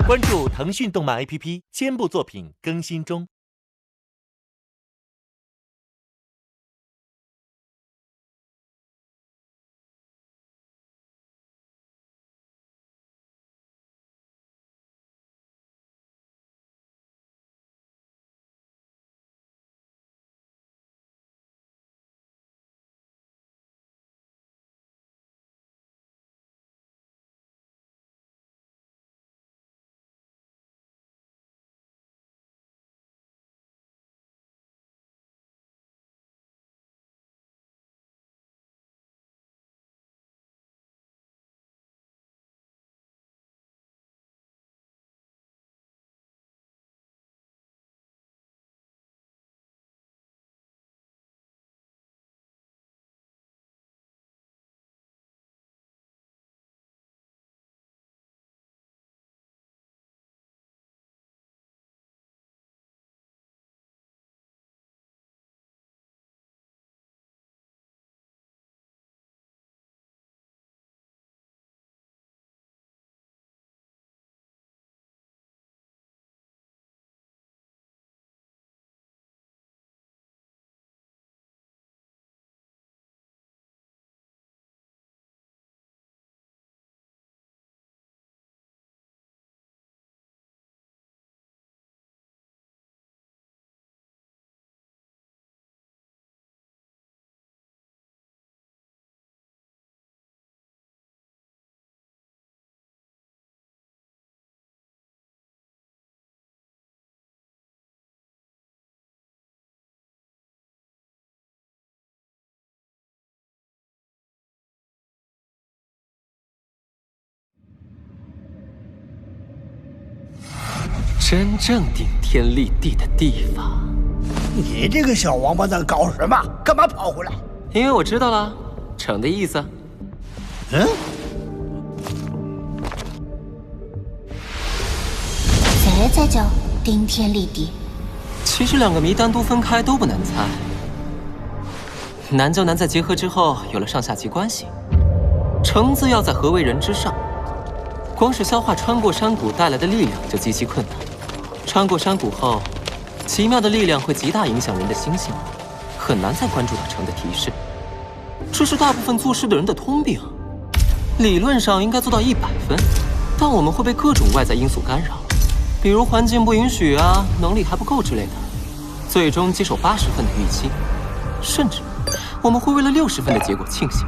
关注腾讯动漫 APP， 肩部作品更新中。真正顶天立地的地方。你这个小王八蛋搞什么？干嘛跑回来？因为我知道了，城的意思。嗯？谁在叫顶天立地？其实两个谜单独分开都不难猜，难就难在结合之后有了上下级关系。橙子要在何为人之上，光是消化穿过山谷带来的力量就极其困难。穿过山谷后，奇妙的力量会极大影响人的心性，很难再关注到城的提示。这是大部分做事的人的通病。理论上应该做到100分，但我们会被各种外在因素干扰，比如环境不允许啊，能力还不够之类的，最终接受80分的预期，甚至我们会为了60分的结果庆幸。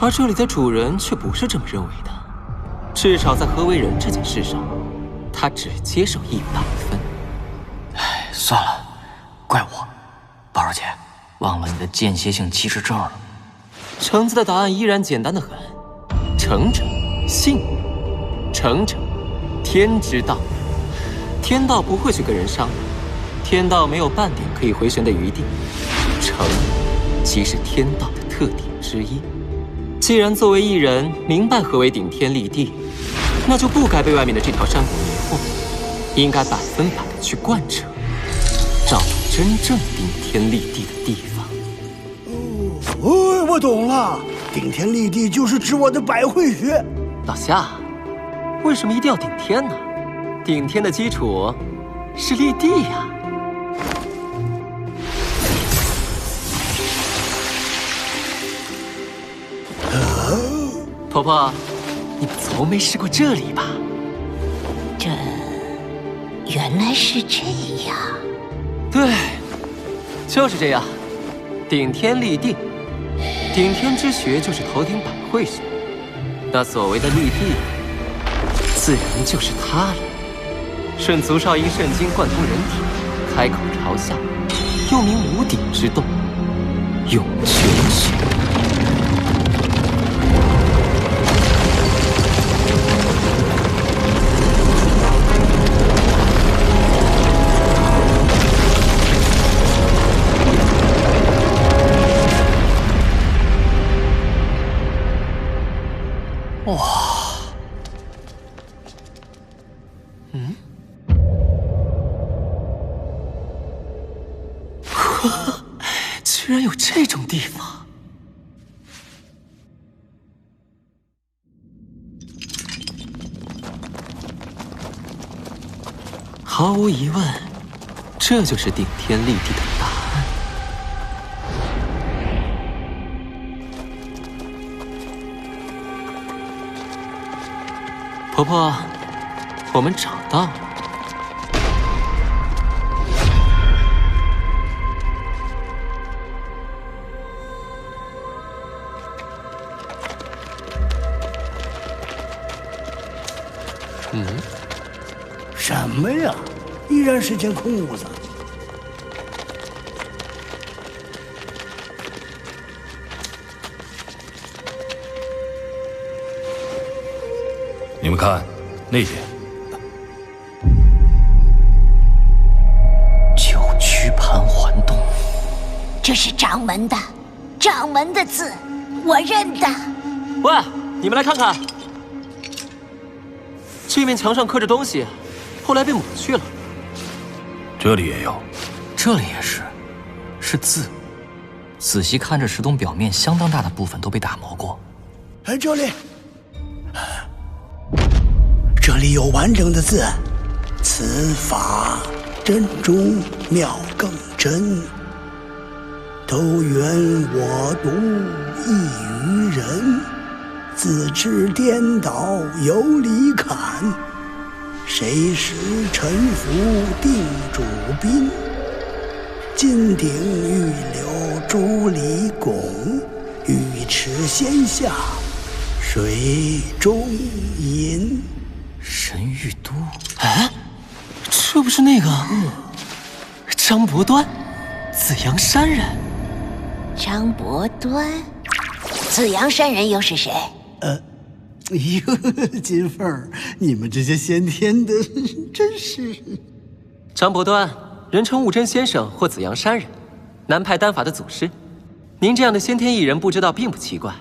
而这里的主人却不是这么认为的，至少在何为人这件事上，他只接受100分。哎，算了，怪我，宝儿姐，忘了你的间歇性歧视症了。橙子的答案依然简单的很，诚者信，诚者天之道。天道不会去跟人商量，天道没有半点可以回旋的余地，诚即是天道的特点之一。既然作为一人明白何为顶天立地，那就不该被外面的这条山谷迷惑，应该100%的去贯彻，找到真正顶天立地的地方。哦，我懂了，顶天立地就是指我的百会穴。老夏，为什么一定要顶天呢？顶天的基础是立地呀。婆婆，你们从没试过这里吧？这原来是这样。对，就是这样。顶天立地，顶天之穴就是头顶百会穴，那所谓的立地，自然就是它了。顺足少阴肾经贯通人体，开口朝下，又名无顶之洞，涌泉穴。居然有这种地方！毫无疑问，这就是顶天立地的答案。婆婆，我们找到了。什么呀？依然是间空屋子。你们看，那边九曲盘桓洞，这是掌门的字，我认得。喂，你们来看看，这面墙上刻着东西，后来被抹去了。这里也有，这里也是，是字。仔细看，这石洞表面相当大的部分都被打磨过。哎，这里有完整的字，此法珍珠妙更真，都缘我独异于人，自知颠倒有理坎，谁识沉浮定主宾，金鼎玉柳珠里拱，玉池仙下水中银。神玉都，哎，这不是那个张伯端，紫阳山人。张伯端，紫阳山人又是谁？哟，金凤儿，你们这些先天的真是……张伯端，人称悟真先生或紫阳山人，南派丹法的祖师。您这样的先天异人不知道并不奇怪，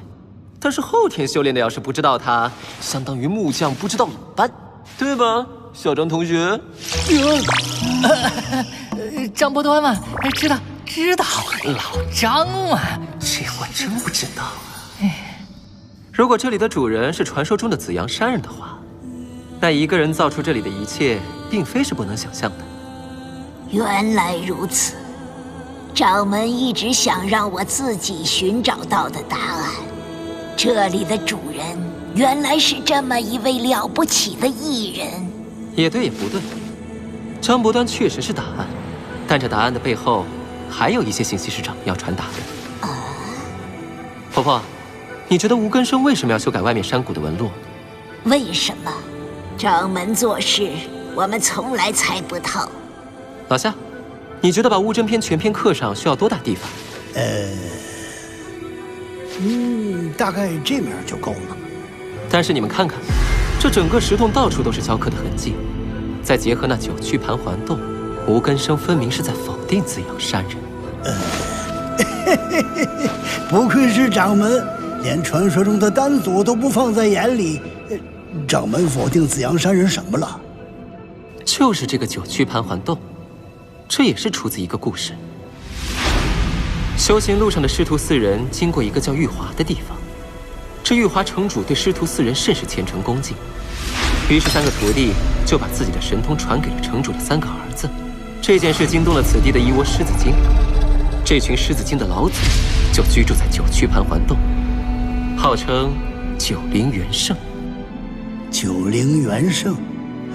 但是后天修炼的要是不知道他，相当于木匠不知道鲁班，对吧，小张同学？张伯端嘛，知道，老张嘛，这我真不知道。如果这里的主人是传说中的紫阳山人的话，那一个人造出这里的一切，并非是不能想象的。原来如此，掌门一直想让我自己寻找到的答案。这里的主人原来是这么一位了不起的异人。也对也不对，张伯端确实是答案，但这答案的背后还有一些信息是掌门要传达的。婆婆，你觉得吴根生为什么要修改外面山谷的纹路？为什么？掌门做事，我们从来猜不透。老夏，你觉得把悟真篇全篇刻上需要多大地方？大概这面就够了。但是你们看看，这整个石洞到处都是雕刻的痕迹，再结合那九曲盘桓洞，吴根生分明是在否定紫阳山人。不愧是掌门，连传说中的丹祖都不放在眼里。掌门否定紫阳山人什么了？就是这个九曲盘桓洞，这也是出自一个故事。修行路上的师徒四人经过一个叫玉华的地方，这玉华城主对师徒四人甚是虔诚恭敬，于是三个徒弟就把自己的神通传给了城主的三个儿子。这件事惊动了此地的一窝狮子精，这群狮子精的老祖就居住在九曲盘桓洞，号称九灵元圣。九灵元圣，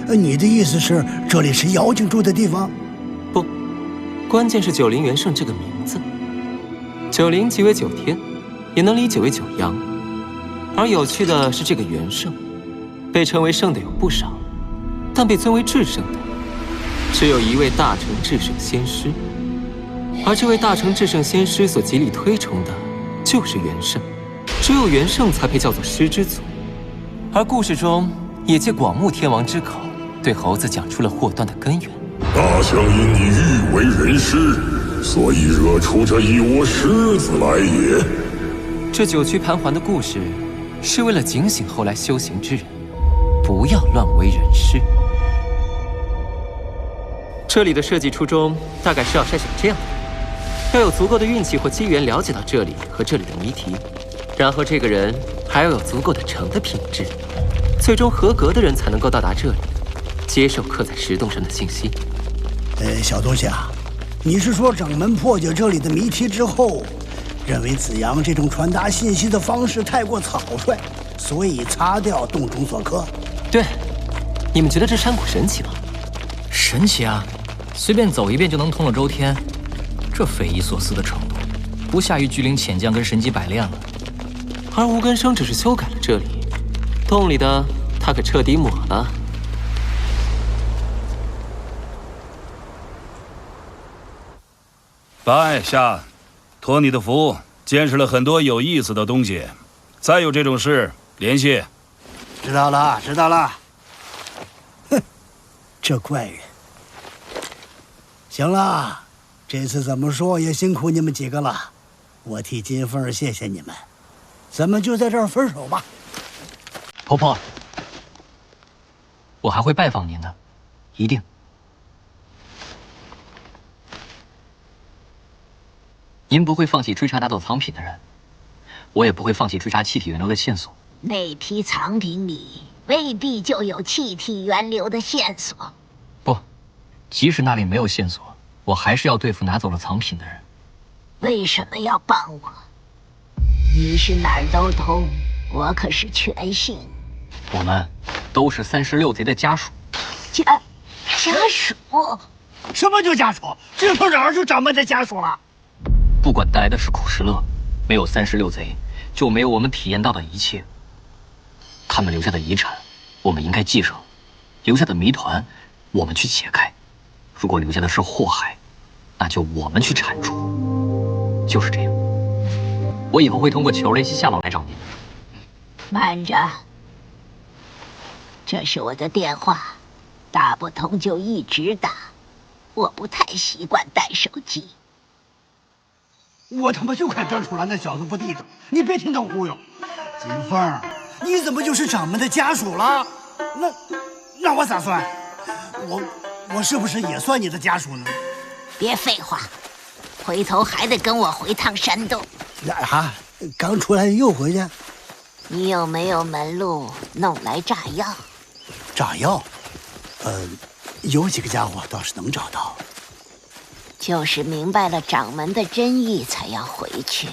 你的意思是这里是妖精住的地方？不，关键是九灵元圣这个名字。九灵即为九天，也能理解为九阳。而有趣的是，这个元圣被称为圣的有不少，但被尊为至圣的只有一位大成至圣仙师。而这位大成至圣仙师所极力推崇的就是元圣，只有元圣才配叫做师之祖。而故事中也借广目天王之口对猴子讲出了祸端的根源。大象因你欲为人师，所以惹出这一窝狮子来也。这九曲盘桓的故事是为了警醒后来修行之人，不要乱为人师。这里的设计初衷大概是要筛选这样的人，要有足够的运气或机缘了解到这里和这里的谜题，然后这个人还要有足够的诚的品质，最终合格的人才能够到达这里。接受刻在石洞上的信息。小东西啊，你是说掌门破解这里的谜题之后，认为子阳这种传达信息的方式太过草率，所以擦掉洞中所刻？对，你们觉得这山谷神奇吗？神奇啊，随便走一遍就能通了周天，这匪夷所思的程度，不下于巨灵潜将跟神机百炼了。而无根生只是修改了这里，洞里的他可彻底抹了。拜下，托你的福，见识了很多有意思的东西。再有这种事，联系。知道了，知道了。哼，这怪人。行了，这次怎么说也辛苦你们几个了，我替金凤谢谢你们。咱们就在这儿分手吧。婆婆，我还会拜访您的，一定。您不会放弃追查拿走藏品的人，我也不会放弃追查气体源流的线索。那批藏品里未必就有气体源流的线索。不，即使那里没有线索，我还是要对付拿走了藏品的人。为什么要帮我？你是哪儿都通，我可是全信。我们都是36贼的家属。家属？什么叫家属？这头哪儿就掌门的家属了？不管带来的是苦是乐，没有36贼，就没有我们体验到的一切。他们留下的遗产，我们应该继承；留下的谜团，我们去解开。如果留下的是祸害，那就我们去铲除。就是这样。我以后会通过求雷西下网来找您。慢着，这是我的电话，打不通就一直打，我不太习惯带手机。我他妈就快端出来，那小子不地道，你别听他忽悠。金凤，你怎么就是掌门的家属了？那我咋算？我是不是也算你的家属呢？别废话，回头还得跟我回趟山洞。啊，刚出来又回去？你有没有门路弄来炸药？炸药？有几个家伙倒是能找到。就是明白了掌门的真意，才要回去。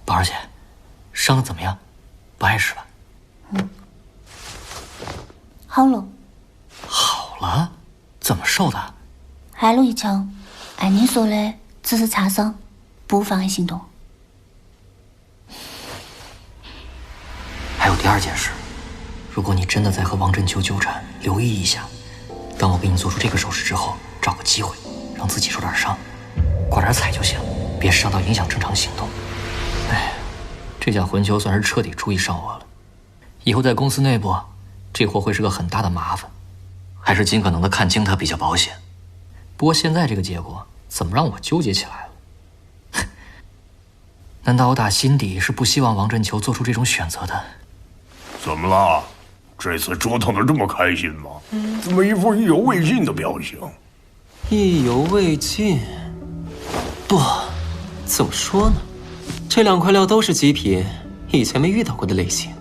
宝儿姐，伤得怎么样？不碍事吧？好了。好了？怎么受的？挨了一枪，按你说的只是擦伤，不妨碍行动。还有第二件事，如果你真的在和王振秋纠缠，留意一下，当我给你做出这个手势之后，找个机会让自己受点伤，挂点彩就行，别伤到影响正常行动。哎，这家魂球算是彻底注意上我了，以后在公司内部，这货会是个很大的麻烦，还是尽可能的看清他比较保险。不过现在这个结果，怎么让我纠结起来了？难道我打心底是不希望王振球做出这种选择的？怎么了？这次折腾的这么开心吗？怎么一副意犹未尽的表情？意犹未尽？不，怎么说呢？这2块料都是极品，以前没遇到过的类型。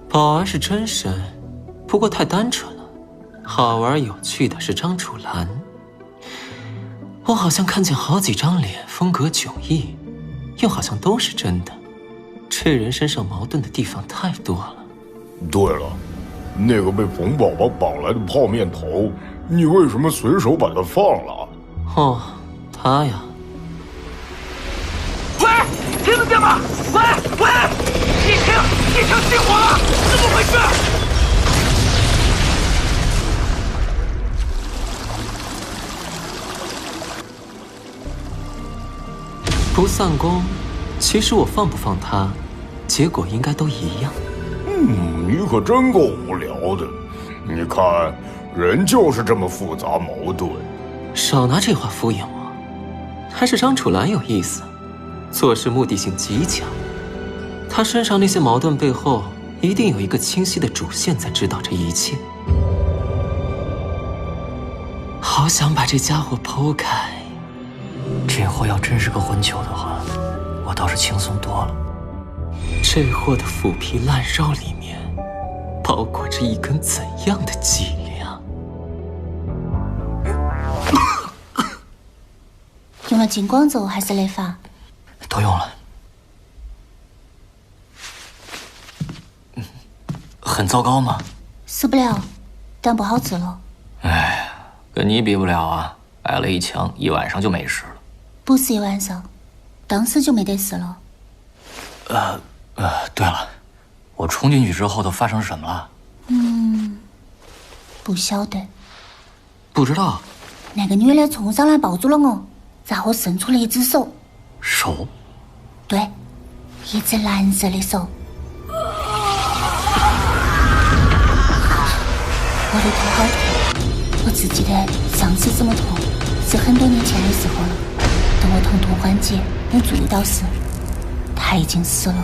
宝儿是真神，不过太单纯了。好玩有趣的是张楚岚，我好像看见好几张脸，风格迥异，又好像都是真的。这人身上矛盾的地方太多了。对了，那个被冯宝宝绑来的泡面头，你为什么随手把它放了？哦，他呀。喂，听得见吗？喂，一听熄火了，怎么回事？除散功，其实我放不放他，结果应该都一样。你可真够无聊的。你看，人就是这么复杂矛盾。少拿这话敷衍我，还是张楚岚有意思，做事目的性极强。他身上那些矛盾背后，一定有一个清晰的主线在指导这一切。好想把这家伙剖开。这货要真是个混球的话，我倒是轻松多了。这货的腐皮烂肉里面，包裹着一根怎样的伎俩？用了金光咒还是雷法？都用了。很糟糕吗？死不了，但不好治了。哎，跟你比不了啊！挨了一枪，一晚上就没事了。不是一晚上，当时就没得事了。对了，我冲进去之后都发生什么了？不晓得。不知道。那个女的冲上来抱住了我，然后伸出了一只手。手？对，一只蓝色的手。我的头好痛，我只记得上次这么痛是很多年前的时候了。等我疼痛缓解，没注意到时，他已经死了。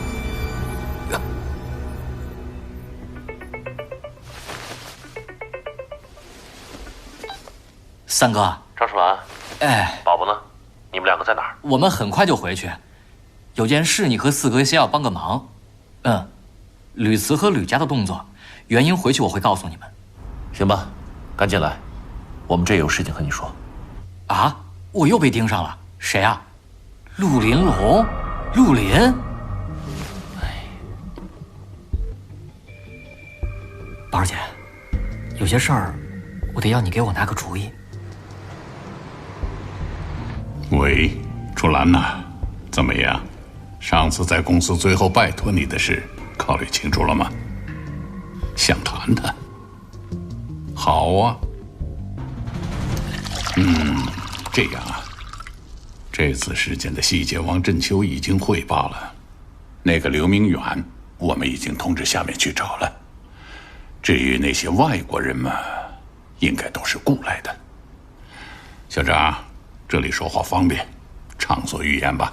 三哥，张楚岚，哎，宝宝呢？你们两个在哪儿？我们很快就回去，有件事你和四哥先要帮个忙。吕慈和吕家的动作，原因回去我会告诉你们。行吧，赶紧来，我们这有事情和你说。啊！我又被盯上了，谁啊？陆林龙，陆林。宝儿姐，有些事儿，我得要你给我拿个主意。喂，楚岚呐，怎么样？上次在公司最后拜托你的事，考虑清楚了吗？想谈谈。好啊。这样啊，这次事件的细节王振秋已经汇报了，那个刘明远我们已经通知下面去找了。至于那些外国人嘛，应该都是雇来的。小张，这里说话方便，畅所欲言吧。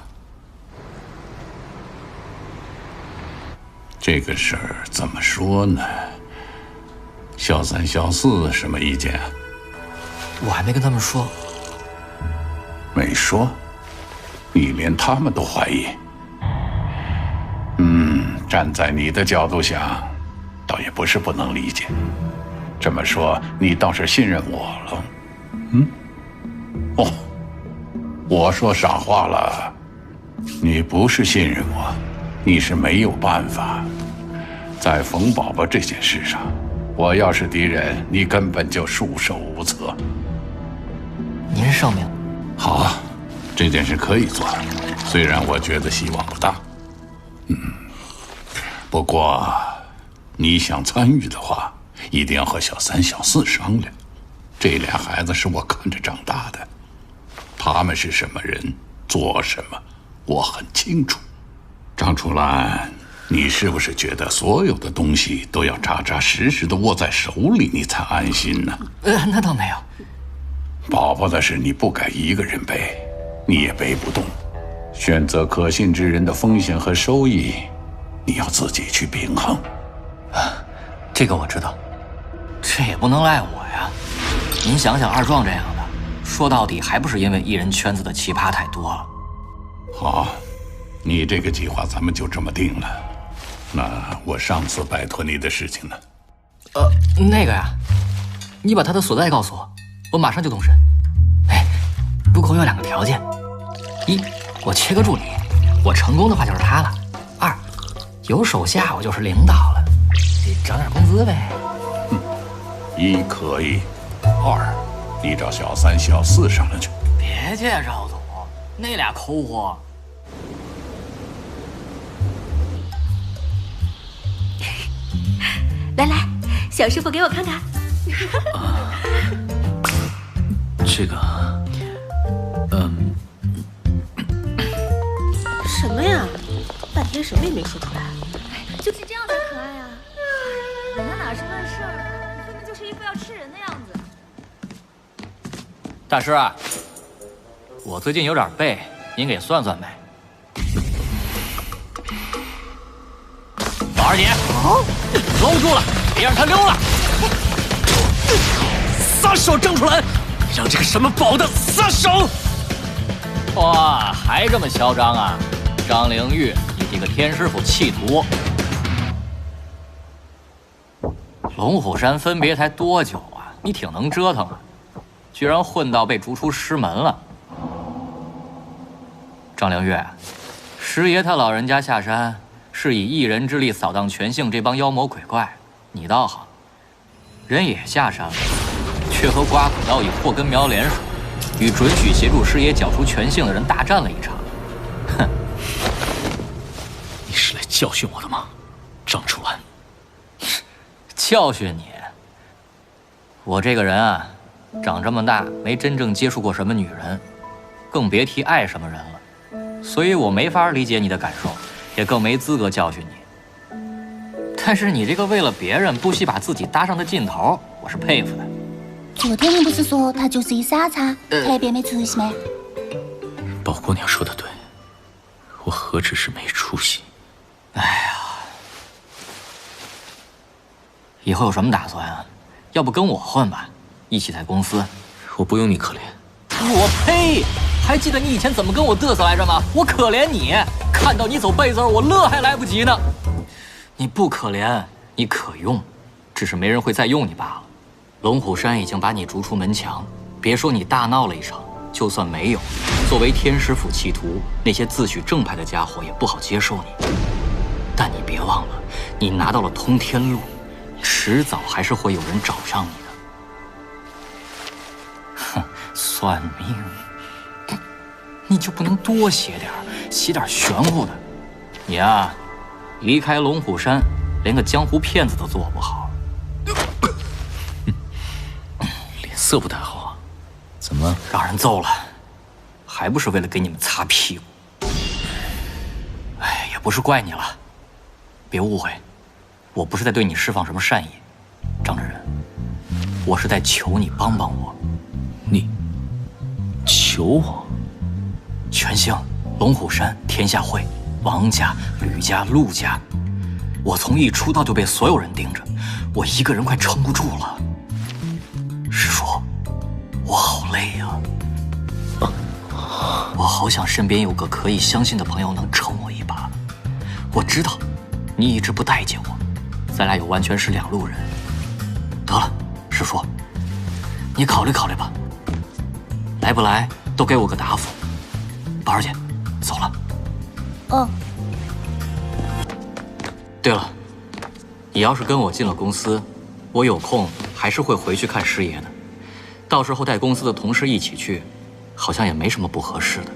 这个事儿怎么说呢？小三、小四什么意见啊？我还没跟他们说。没说？你连他们都怀疑？站在你的角度想，倒也不是不能理解。这么说，你倒是信任我了。哦，我说傻话了。你不是信任我，你是没有办法。在冯宝宝这件事上，我要是敌人，你根本就束手无策。您圣明。好，这件事可以做，虽然我觉得希望不大。不过你想参与的话，一定要和小三、小四商量。这俩孩子是我看着长大的，他们是什么人，做什么，我很清楚。张楚岚，你是不是觉得所有的东西都要扎扎实实的握在手里，你才安心呢？那倒没有。宝宝的事你不该一个人背，你也背不动。选择可信之人的风险和收益，你要自己去平衡。这个我知道，这也不能赖我呀。您想想，二壮这样的，说到底还不是因为艺人圈子的奇葩太多了。好，你这个计划咱们就这么定了。那我上次拜托你的事情呢？那个呀，你把他的所在告诉我，我马上就动身。不过有2个条件：一，我缺个助理，我成功的话就是他了；二，有手下我就是领导了，涨点工资呗。一可以，二，你找小三、小四商量去。别介，赵总，那俩抠货。来来，小师傅给我看看。这个，连什么也没说出来。就是这样才可爱啊！人家哪是问事儿，分明就是一副要吃人的样子。大师啊，我最近有点背，您给算算呗。宝儿姐，搂住了，别让他溜了！撒手，郑楚兰，让这个什么宝的撒手！哇，还这么嚣张啊！张灵玉，你这个天师府弃徒！龙虎山分别才多久啊？你挺能折腾啊，居然混到被逐出师门了。张灵玉，师爷他老人家下山是以一人之力扫荡全境这帮妖魔鬼怪，你倒好，人也下山了，却和刮骨道义祸根苗联手，与准许协助师爷剿除全境的人大战了一场。哼，你是来教训我的吗，张楚兰？教训你？我这个人啊，长这么大没真正接触过什么女人，更别提爱什么人了，所以我没法理解你的感受，也更没资格教训你。但是你这个为了别人不惜把自己搭上的劲头，我是佩服的。昨天你不是说他就是一傻叉，特别没出息吗？宝姑娘说的对，我何止是没出息。哎呀，以后有什么打算啊？要不跟我混吧，一起在公司。我不用你可怜。我呸！还记得你以前怎么跟我嘚瑟来着吗？我可怜你，看到你走背字我乐还来不及呢。你不可怜，你可用，只是没人会再用你罢了。龙虎山已经把你逐出门墙，别说你大闹了一场，就算没有，作为天师府弃徒，那些自诩正派的家伙也不好接受你。但你别忘了，你拿到了通天路，迟早还是会有人找上你的。哼，算命，你就不能多写点，写点玄乎的？你啊，离开龙虎山，连个江湖骗子都做不好。脸色不太好啊，怎么让人揍了？还不是为了给你们擦屁股？哎，也不是怪你了，别误会，我不是在对你释放什么善意，张真人，我是在求你帮帮我。你求我？全兴、龙虎山、天下会、王家、吕家、陆家，我从一出道就被所有人盯着，我一个人快撑不住了。师叔，我好累呀，我好想身边有个可以相信的朋友能撑我一把。我知道你一直不待见我，咱俩又完全是两路人。得了，师叔，你考虑考虑吧，来不来都给我个答复。宝儿姐，走了。哦。对了，你要是跟我进了公司，我有空还是会回去看师爷的。到时候带公司的同事一起去，好像也没什么不合适的。